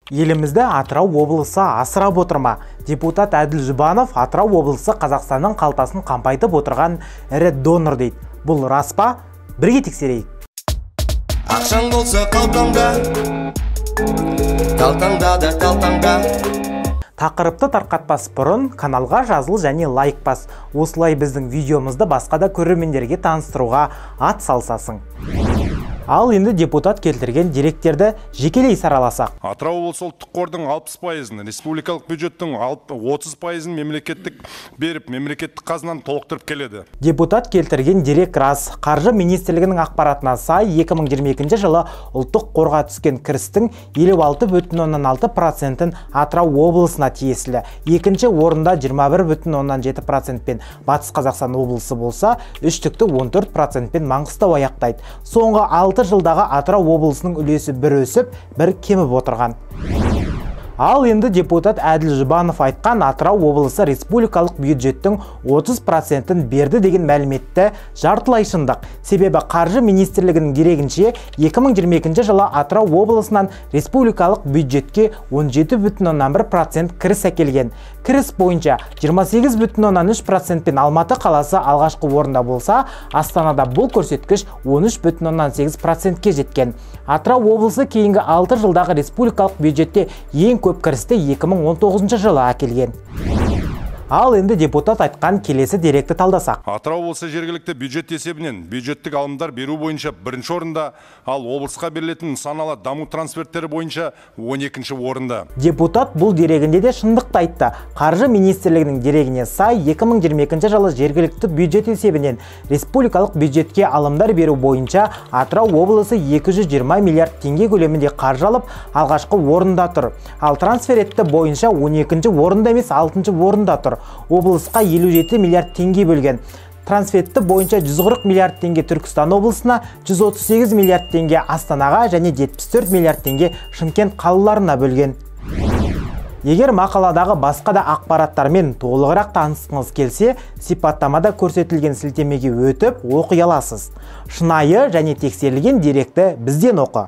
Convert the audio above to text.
Елімізді Атырау облысы асырап отырма. Депутат Әділ Жұбанов Атырау облысы Қазақстанның қалтасын қампайтып отырған ірі донор дейді. Бұл рас па? Бірге тексерейік. Ақшаң болса қалтаңда, қалтаңда да қалтаңда. Тақырыпты тарқатпас бұрын каналға жазыл және лайк бас. Осылай біздің видеомызды басқа да көрермендерге таныстыруға ат салсасың. Ал енді депутат келтірген деректерді жекелей сараласақ. Атырау облысы ұлттық қордың 60%-ын, республикалық бюджеттің 30%-ын мемлекеттік беріп, мемлекеттік қазынаны толықтырып келеді. Депутат келтірген дерек рас. Қаржы министрлігінің ақпаратына сай 2022 жылы ұлттық қорға түскен кірістің 56,6%-ін Атырау облысына тиесілі. Екінші орында 21,7%-пен Батыс Қазақстан облысы болса, үштікті 14%-пен Маңғыстау аяқтайды. Соңғы 6 жылдағы Атырау облысының үлесі бір өсіп, бір кеміп отырған. Ал енді депутат Әділ Жұбанов айтқан Атырау облысы республикалық бюджеттің 30%-ін берді деген мәліметті жартылай шындық. Себебі қаржы министрлігінің дерегінше 2022 жылы Атырау облысынан республикалық бюджетке 17,1% кіріс әкелген. Кіріс бойынша 28,3%-пен Алматы қаласы алғашқы орында болса, Астанада бұл көрсеткіш 13,8%-ке жеткен. Атырау облысы кейінгі 6 жылдағы республикалық бюджетте ең көп кірісті 2019 жылы әкелген. Ал енді депутат айтқан келесі деректі талдасақ. Атырау облысы жергілікті бюджет есебінен бюджеттік алымдар беру бойынша бірінші орында, ал облысқа берілетін нысаналы даму трансферттері бойынша 12-ші орында. Депутат бұл дерегінде де шындықты айтты. Қаржы министрлігінің дерегіне сай 2022 жылы жергілікті бюджет есебінен республикалық бюджетке алымдар беру бойынша Атырау облысы 220 миллиард теңге көлемінде қаржы алып, алғашқы орында тұр. Ал трансфер етті бойынша 12-ші орында емес 6-ші орында тұр. Облысқа 57 миллиард теңге бөлген. Трансферті бойынша 140 миллиард теңге Түркістан облысына, 138 миллиард теңге Астанаға және 74 миллиард теңге Шымкент қалаларына бөлген. Егер мақаладағы басқа да ақпараттармен толығырақ танысқыңыз келсе, сипаттамада көрсетілген сілтемеге өтіп оқи аласыз. Шынайы және тексерілген деректі бізден оқы.